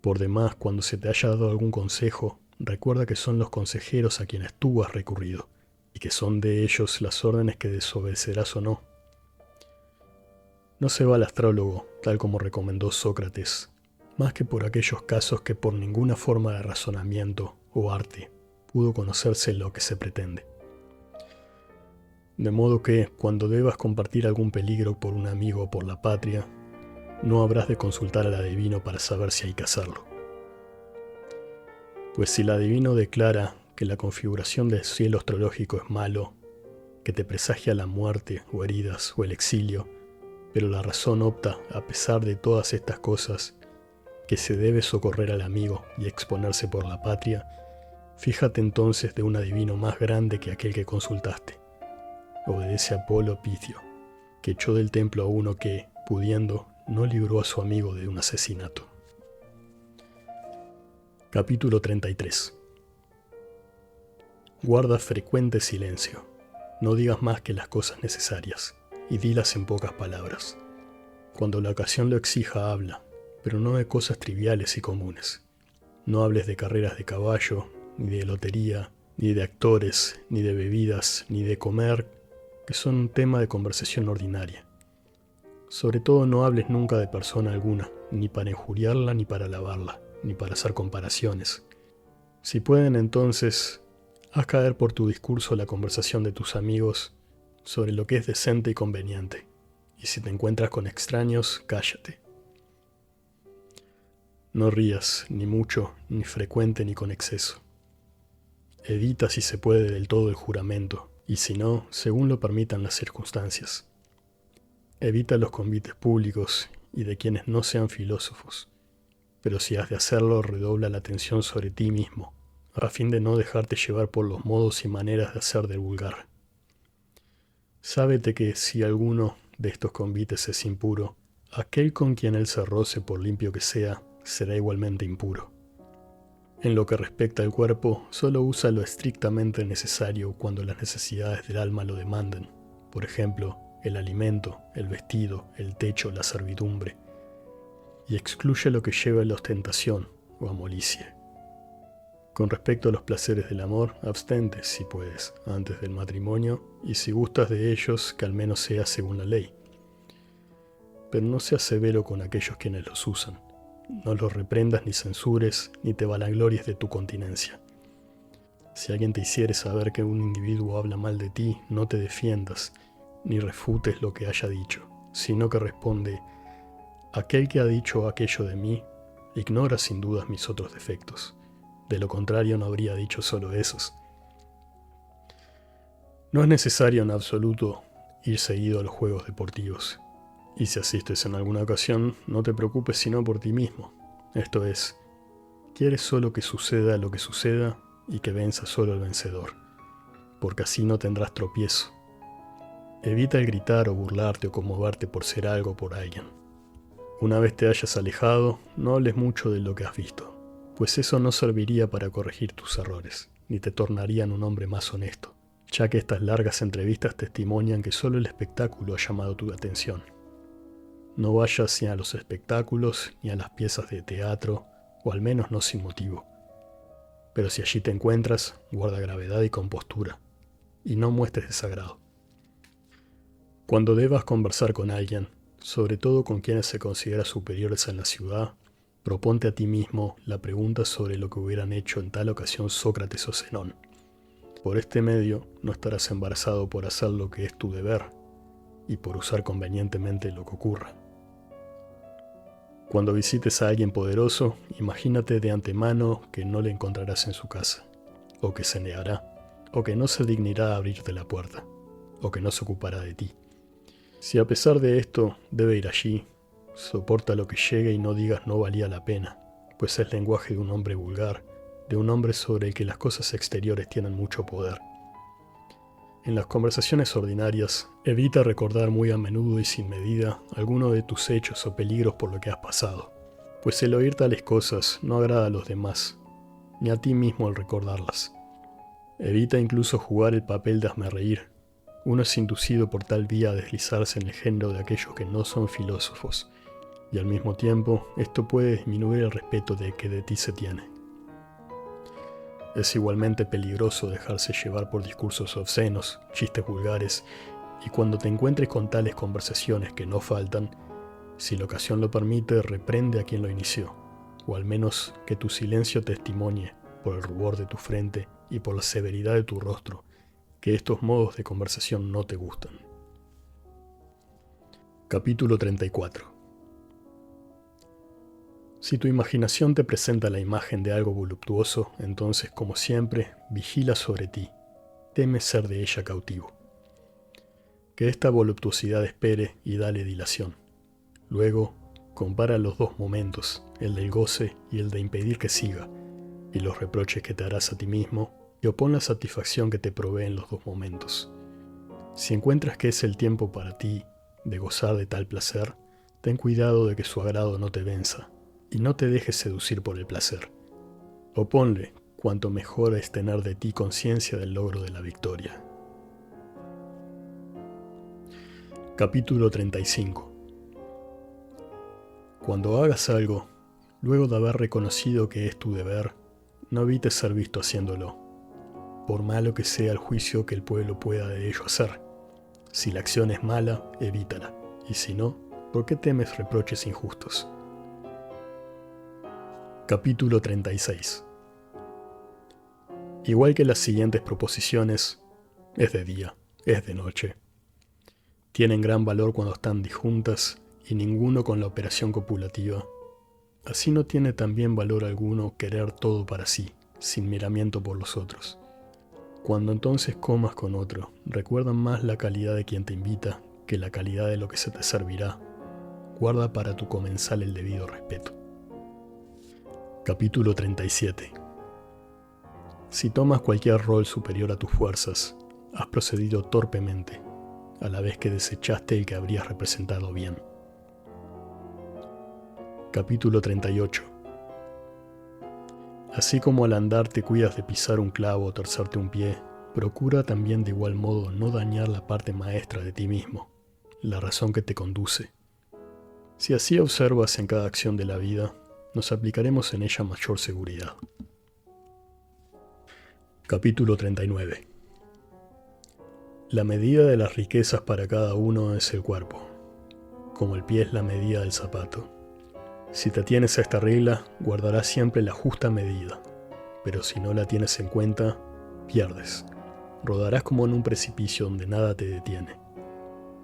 Por demás, cuando se te haya dado algún consejo, recuerda que son los consejeros a quienes tú has recurrido, y que son de ellos las órdenes que desobedecerás o no. No se va al astrólogo, tal como recomendó Sócrates, más que por aquellos casos que por ninguna forma de razonamiento o arte pudo conocerse lo que se pretende. De modo que, cuando debas compartir algún peligro por un amigo o por la patria, no habrás de consultar al adivino para saber si hay que hacerlo. Pues si el adivino declara que la configuración del cielo astrológico es malo, que te presagia la muerte o heridas o el exilio, pero la razón opta, a pesar de todas estas cosas, que se debe socorrer al amigo y exponerse por la patria, fíjate entonces de un adivino más grande que aquel que consultaste. Obedece a Apolo Picio, que echó del templo a uno que, pudiendo, no libró a su amigo de un asesinato. Capítulo 33. Guarda frecuente silencio. No digas más que las cosas necesarias, y dilas en pocas palabras. Cuando la ocasión lo exija, habla, pero no de cosas triviales y comunes. No hables de carreras de caballo, ni de lotería, ni de actores, ni de bebidas, ni de comer, que son un tema de conversación ordinaria. Sobre todo no hables nunca de persona alguna, ni para injuriarla, ni para alabarla, ni para hacer comparaciones. Si pueden, entonces, haz caer por tu discurso la conversación de tus amigos sobre lo que es decente y conveniente, y si te encuentras con extraños, cállate. No rías, ni mucho, ni frecuente, ni con exceso. Evita si se puede del todo el juramento, y si no, según lo permitan las circunstancias. Evita los convites públicos y de quienes no sean filósofos, pero si has de hacerlo, redobla la atención sobre ti mismo, a fin de no dejarte llevar por los modos y maneras de hacer del vulgar. Sábete que si alguno de estos convites es impuro, aquel con quien él se roce, por limpio que sea, será igualmente impuro. En lo que respecta al cuerpo, solo usa lo estrictamente necesario cuando las necesidades del alma lo demanden. Por ejemplo, el alimento, el vestido, el techo, la servidumbre. Y excluye lo que lleve a la ostentación o a molicie. Con respecto a los placeres del amor, abstente, si puedes, antes del matrimonio, y si gustas de ellos, que al menos sea según la ley. Pero no seas severo con aquellos quienes los usan. No los reprendas ni censures, ni te vanaglories de tu continencia. Si alguien te hiciere saber que un individuo habla mal de ti, no te defiendas, ni refutes lo que haya dicho, sino que responde: aquel que ha dicho aquello de mí, ignora sin dudas mis otros defectos. De lo contrario no habría dicho solo esos. No es necesario en absoluto ir seguido a los juegos deportivos. Y si asistes en alguna ocasión, no te preocupes sino por ti mismo. Esto es, quieres solo que suceda lo que suceda y que venza solo el vencedor, porque así no tendrás tropiezo. Evita el gritar o burlarte o conmoverte por ser algo o por alguien. Una vez te hayas alejado, no hables mucho de lo que has visto, pues eso no serviría para corregir tus errores, ni te tornarían un hombre más honesto, ya que estas largas entrevistas testimonian que solo el espectáculo ha llamado tu atención. No vayas ni a los espectáculos ni a las piezas de teatro, o al menos no sin motivo. Pero si allí te encuentras, guarda gravedad y compostura, y no muestres desagrado. Cuando debas conversar con alguien, sobre todo con quienes se consideran superiores en la ciudad, proponte a ti mismo la pregunta sobre lo que hubieran hecho en tal ocasión Sócrates o Zenón. Por este medio no estarás embarazado por hacer lo que es tu deber y por usar convenientemente lo que ocurra. Cuando visites a alguien poderoso, imagínate de antemano que no le encontrarás en su casa, o que se negará, o que no se dignará a abrirte la puerta, o que no se ocupará de ti. Si a pesar de esto debe ir allí, soporta lo que llegue y no digas no valía la pena, pues es lenguaje de un hombre vulgar, de un hombre sobre el que las cosas exteriores tienen mucho poder. En las conversaciones ordinarias, evita recordar muy a menudo y sin medida alguno de tus hechos o peligros por lo que has pasado, pues el oír tales cosas no agrada a los demás, ni a ti mismo el recordarlas. Evita incluso jugar el papel de hazmerreír. Uno es inducido por tal vía a deslizarse en el género de aquellos que no son filósofos, y al mismo tiempo esto puede disminuir el respeto que de ti se tiene. Es igualmente peligroso dejarse llevar por discursos obscenos, chistes vulgares, y cuando te encuentres con tales conversaciones que no faltan, si la ocasión lo permite, reprende a quien lo inició, o al menos que tu silencio testimonie, por el rubor de tu frente y por la severidad de tu rostro, que estos modos de conversación no te gustan. Capítulo 34. Si tu imaginación te presenta la imagen de algo voluptuoso, entonces, como siempre, vigila sobre ti, teme ser de ella cautivo. Que esta voluptuosidad espere y dale dilación. Luego, compara los dos momentos, el del goce y el de impedir que siga, y los reproches que te harás a ti mismo, y opón la satisfacción que te proveen los dos momentos. Si encuentras que es el tiempo para ti de gozar de tal placer, ten cuidado de que su agrado no te venza, y no te dejes seducir por el placer. Oponle cuanto mejor es tener de ti conciencia del logro de la victoria. Capítulo 35. Cuando hagas algo, luego de haber reconocido que es tu deber, no evites ser visto haciéndolo, por malo que sea el juicio que el pueblo pueda de ello hacer. Si la acción es mala, evítala, y si no, ¿por qué temes reproches injustos? Capítulo 36. Igual que las siguientes proposiciones, es de día, es de noche. Tienen gran valor cuando están disjuntas y ninguno con la operación copulativa. Así no tiene también valor alguno querer todo para sí, sin miramiento por los otros. Cuando entonces comas con otro, recuerda más la calidad de quien te invita que la calidad de lo que se te servirá. Guarda para tu comensal el debido respeto. Capítulo 37. Si tomas cualquier rol superior a tus fuerzas, has procedido torpemente, a la vez que desechaste el que habrías representado bien. Capítulo 38. Así como al andar te cuidas de pisar un clavo o torcerte un pie, procura también de igual modo no dañar la parte maestra de ti mismo, la razón que te conduce. Si así observas en cada acción de la vida, nos aplicaremos en ella mayor seguridad. Capítulo 39. La medida de las riquezas para cada uno es el cuerpo, como el pie es la medida del zapato. Si te atienes a esta regla, guardarás siempre la justa medida, pero si no la tienes en cuenta, pierdes. Rodarás como en un precipicio donde nada te detiene.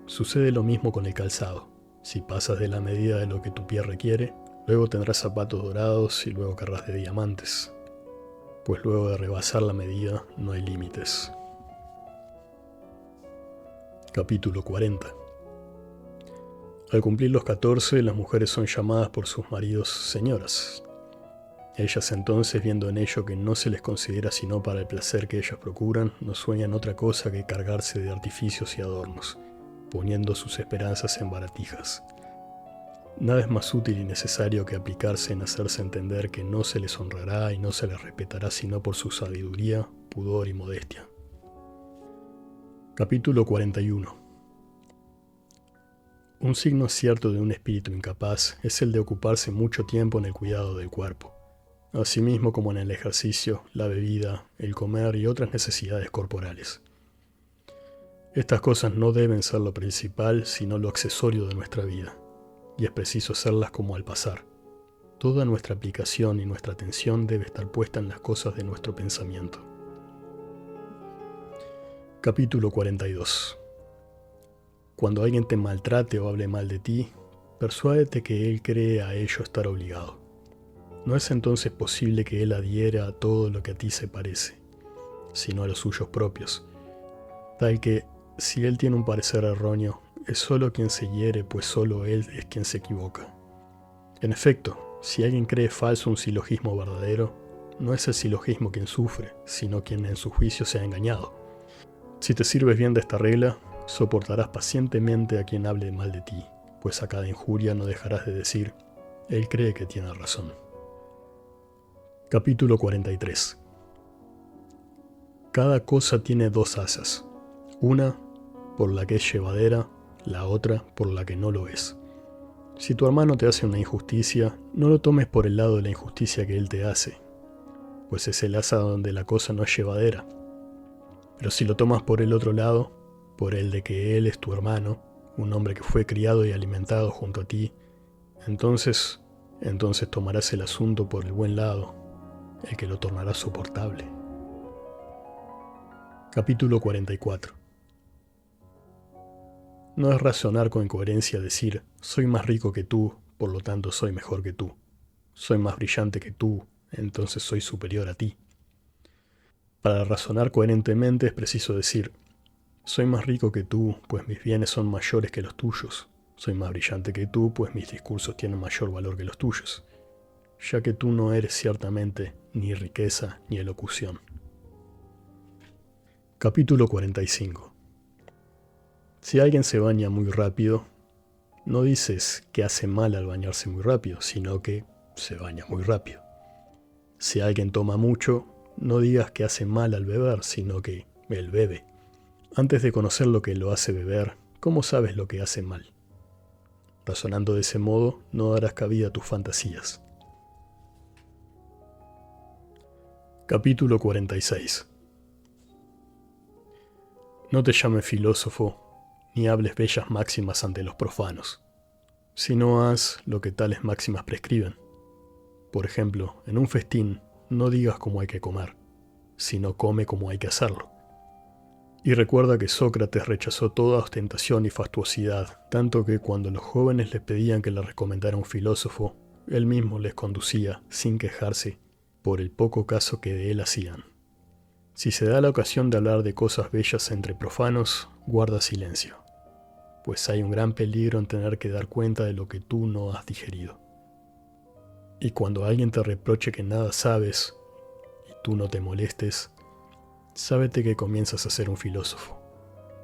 Sucede lo mismo con el calzado. Si pasas de la medida de lo que tu pie requiere, luego tendrás zapatos dorados y luego querrás de diamantes, pues luego de rebasar la medida no hay límites. Capítulo 40. Al cumplir los 14, las mujeres son llamadas por sus maridos señoras. Ellas entonces, viendo en ello que no se les considera sino para el placer que ellas procuran, no sueñan otra cosa que cargarse de artificios y adornos, poniendo sus esperanzas en baratijas. Nada es más útil y necesario que aplicarse en hacerse entender que no se les honrará y no se les respetará sino por su sabiduría, pudor y modestia. Capítulo 41. Un signo cierto de un espíritu incapaz es el de ocuparse mucho tiempo en el cuidado del cuerpo, asimismo como en el ejercicio, la bebida, el comer y otras necesidades corporales. Estas cosas no deben ser lo principal, sino lo accesorio de nuestra vida, y es preciso hacerlas como al pasar. Toda nuestra aplicación y nuestra atención debe estar puesta en las cosas de nuestro pensamiento. Capítulo 42. Cuando alguien te maltrate o hable mal de ti, persuádete que él cree a ello estar obligado. No es entonces posible que él adhiera a todo lo que a ti se parece, sino a los suyos propios, tal que, si él tiene un parecer erróneo, es solo quien se hiere, pues solo él es quien se equivoca. En efecto, si alguien cree falso un silogismo verdadero, no es el silogismo quien sufre, sino quien en su juicio se ha engañado. Si te sirves bien de esta regla, soportarás pacientemente a quien hable mal de ti, pues a cada injuria no dejarás de decir, él cree que tiene razón. Capítulo 43. Cada cosa tiene dos asas, una por la que es llevadera, la otra por la que no lo es. Si tu hermano te hace una injusticia, no lo tomes por el lado de la injusticia que él te hace, pues es el asa donde la cosa no es llevadera. Pero si lo tomas por el otro lado, por el de que él es tu hermano, un hombre que fue criado y alimentado junto a ti, entonces tomarás el asunto por el buen lado, el que lo tornará soportable. Capítulo 44. No es razonar con coherencia decir, soy más rico que tú, por lo tanto soy mejor que tú. Soy más brillante que tú, entonces soy superior a ti. Para razonar coherentemente es preciso decir, soy más rico que tú, pues mis bienes son mayores que los tuyos. Soy más brillante que tú, pues mis discursos tienen mayor valor que los tuyos, ya que tú no eres ciertamente ni riqueza ni elocución. Capítulo 45. Si alguien se baña muy rápido, no dices que hace mal al bañarse muy rápido, sino que se baña muy rápido. Si alguien toma mucho, no digas que hace mal al beber, sino que él bebe. Antes de conocer lo que lo hace beber, ¿cómo sabes lo que hace mal? Razonando de ese modo, no darás cabida a tus fantasías. Capítulo 46. No te llames filósofo, ni hables bellas máximas ante los profanos, sino haz lo que tales máximas prescriben. Por ejemplo, en un festín, no digas cómo hay que comer, sino come como hay que hacerlo. Y recuerda que Sócrates rechazó toda ostentación y fastuosidad, tanto que cuando los jóvenes les pedían que le recomendara un filósofo, él mismo les conducía, sin quejarse, por el poco caso que de él hacían. Si se da la ocasión de hablar de cosas bellas entre profanos, guarda silencio. pues hay un gran peligro en tener que dar cuenta de lo que tú no has digerido. Y cuando alguien te reproche que nada sabes y tú no te molestes, sábete que comienzas a ser un filósofo,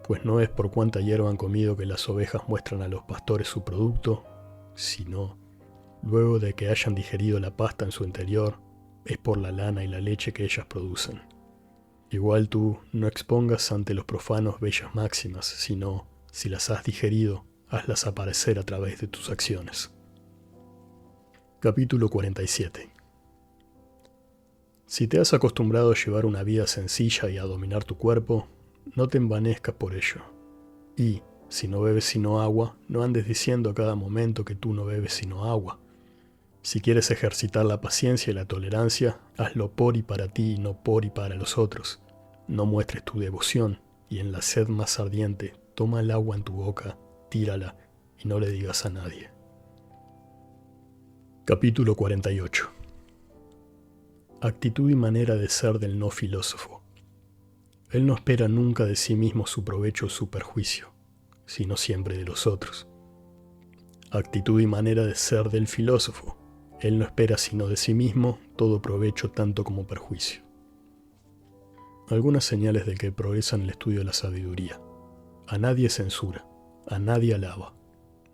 pues no es por cuánta hierba han comido que las ovejas muestran a los pastores su producto, sino, luego de que hayan digerido la pasta en su interior, es por la lana y la leche que ellas producen. Igual tú no expongas ante los profanos bellas máximas, sino, si las has digerido, hazlas aparecer a través de tus acciones. Capítulo 47. Si te has acostumbrado a llevar una vida sencilla y a dominar tu cuerpo, no te envanezcas por ello. Y, si no bebes sino agua, no andes diciendo a cada momento que tú no bebes sino agua. Si quieres ejercitar la paciencia y la tolerancia, hazlo por y para ti y no por y para los otros. No muestres tu devoción, y en la sed más ardiente, toma el agua en tu boca, tírala y no le digas a nadie. Capítulo 48. Actitud y manera de ser del no filósofo. Él no espera nunca de sí mismo su provecho o su perjuicio, sino siempre de los otros. Actitud y manera de ser del filósofo. Él no espera sino de sí mismo todo provecho tanto como perjuicio. Algunas señales de que progresa en el estudio de la sabiduría. A nadie censura, a nadie alaba,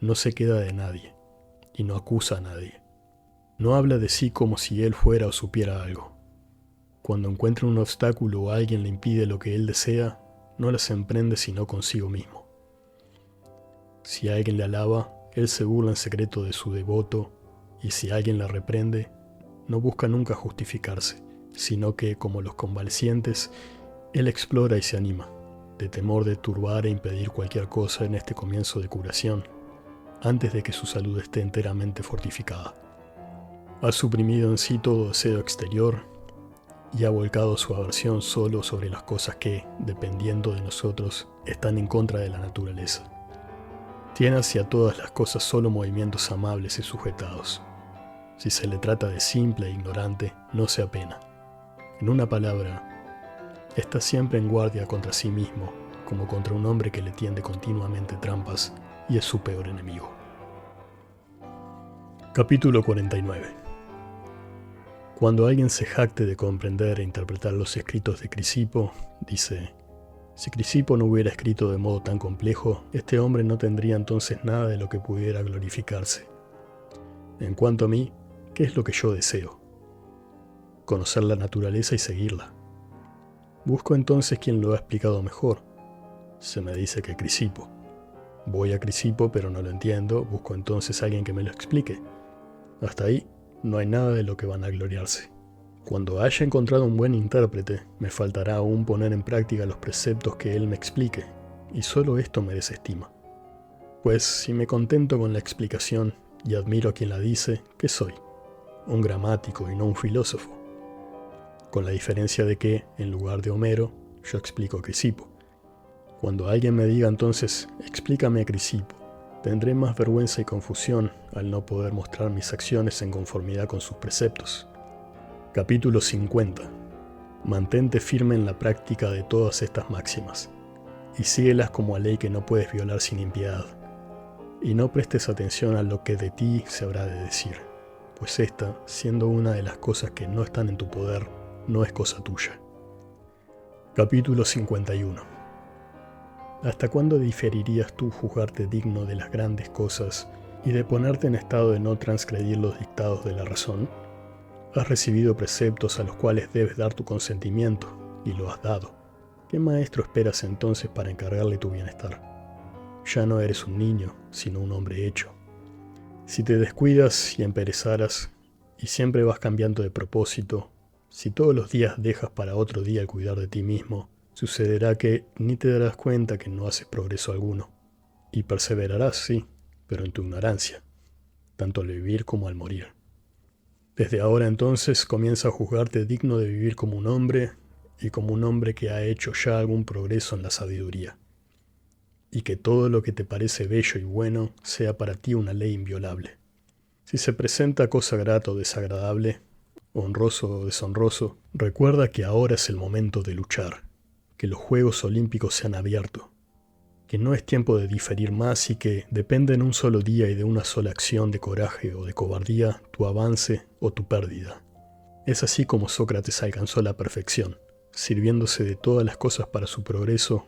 no se queda de nadie y no acusa a nadie. No habla de sí como si él fuera o supiera algo. Cuando encuentra un obstáculo o alguien le impide lo que él desea, no las emprende sino consigo mismo. Si alguien le alaba, él se burla en secreto de su devoto, y si alguien le reprende, no busca nunca justificarse, sino que, como los convalecientes, él explora y se anima, de temor de turbar e impedir cualquier cosa en este comienzo de curación, antes de que su salud esté enteramente fortificada. Ha suprimido en sí todo deseo exterior y ha volcado su aversión solo sobre las cosas que, dependiendo de nosotros, están en contra de la naturaleza. Tiene hacia todas las cosas solo movimientos amables y sujetados. Si se le trata de simple e ignorante, no se apena. En una palabra, está siempre en guardia contra sí mismo, como contra un hombre que le tiende continuamente trampas y es su peor enemigo. Capítulo 49. Cuando alguien se jacte de comprender e interpretar los escritos de Crisipo, dice: si Crisipo no hubiera escrito de modo tan complejo, este hombre no tendría entonces nada de lo que pudiera glorificarse. En cuanto a mí, ¿qué es lo que yo deseo? Conocer la naturaleza y seguirla. Busco entonces quien lo ha explicado mejor. Se me dice que Crisipo. Voy a Crisipo, pero no lo entiendo, busco entonces a alguien que me lo explique. Hasta ahí no hay nada de lo que van a gloriarse. Cuando haya encontrado un buen intérprete, me faltará aún poner en práctica los preceptos que él me explique, y solo esto me desestima. Pues si me contento con la explicación y admiro a quien la dice, ¿qué soy? Un gramático y no un filósofo. Con la diferencia de que, en lugar de Homero, yo explico a Crisipo. Cuando alguien me diga entonces, explícame a Crisipo, tendré más vergüenza y confusión al no poder mostrar mis acciones en conformidad con sus preceptos. Capítulo 50. Mantente firme en la práctica de todas estas máximas, y síguelas como a ley que no puedes violar sin impiedad. Y no prestes atención a lo que de ti se habrá de decir, pues esta, siendo una de las cosas que no están en tu poder, no es cosa tuya. Capítulo 51. ¿Hasta cuándo diferirías tú juzgarte digno de las grandes cosas y de ponerte en estado de no transgredir los dictados de la razón? Has recibido preceptos a los cuales debes dar tu consentimiento, y lo has dado. ¿Qué maestro esperas entonces para encargarle tu bienestar? Ya no eres un niño, sino un hombre hecho. Si te descuidas y emperezaras, y siempre vas cambiando de propósito, si todos los días dejas para otro día el cuidar de ti mismo, sucederá que ni te darás cuenta que no haces progreso alguno, y perseverarás, sí, pero en tu ignorancia, tanto al vivir como al morir. Desde ahora entonces comienza a juzgarte digno de vivir como un hombre, y como un hombre que ha hecho ya algún progreso en la sabiduría, y que todo lo que te parece bello y bueno sea para ti una ley inviolable. Si se presenta cosa grata o desagradable, honroso o deshonroso, recuerda que ahora es el momento de luchar, que los Juegos Olímpicos se han abierto. que no es tiempo de diferir más y que depende en un solo día y de una sola acción de coraje o de cobardía tu avance o tu pérdida. Es así como Sócrates alcanzó la perfección, sirviéndose de todas las cosas para su progreso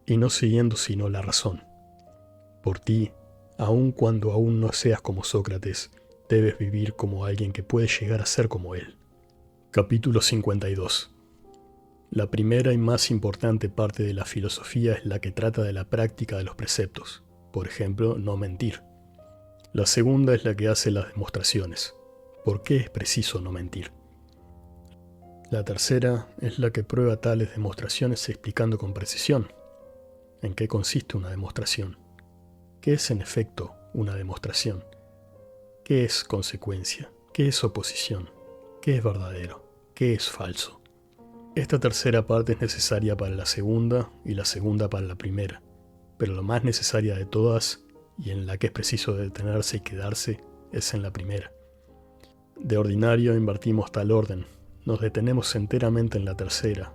y no siguiendo sino la razón. Por ti, aun cuando aún no seas como Sócrates, debes vivir como alguien que puede llegar a ser como él. Capítulo 52. La primera y más importante parte de la filosofía es la que trata de la práctica de los preceptos, por ejemplo, no mentir. La segunda es la que hace las demostraciones. ¿Por qué es preciso no mentir? La tercera es la que prueba tales demostraciones explicando con precisión. ¿En qué consiste una demostración? ¿Qué es en efecto una demostración? ¿Qué es consecuencia? ¿Qué es oposición? ¿Qué es verdadero? ¿Qué es falso? Esta tercera parte es necesaria para la segunda y la segunda para la primera, pero la más necesaria de todas, y en la que es preciso detenerse y quedarse, es en la primera. De ordinario invertimos tal orden, nos detenemos enteramente en la tercera.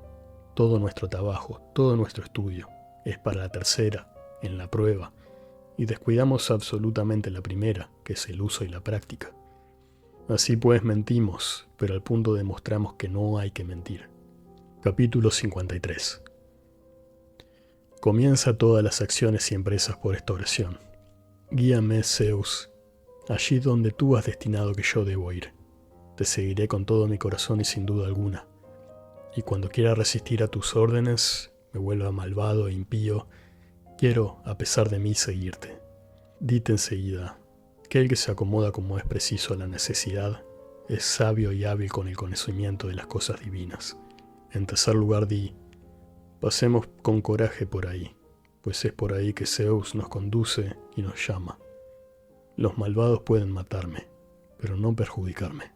Todo nuestro trabajo, todo nuestro estudio, es para la tercera, en la prueba, y descuidamos absolutamente la primera, que es el uso y la práctica. Así pues mentimos, pero al punto demostramos que no hay que mentir. Capítulo 53. Comienza todas las acciones y empresas por esta oración. Guíame, Zeus, allí donde tú has destinado que yo debo ir. Te seguiré con todo mi corazón y sin duda alguna. Y cuando quiera resistir a tus órdenes, me vuelva malvado e impío, quiero, a pesar de mí, seguirte. Dite enseguida, que el que se acomoda como es preciso a la necesidad, es sabio y hábil con el conocimiento de las cosas divinas. En tercer lugar di, pasemos con coraje por ahí, pues es por ahí que Zeus nos conduce y nos llama. Los malvados pueden matarme, pero no perjudicarme.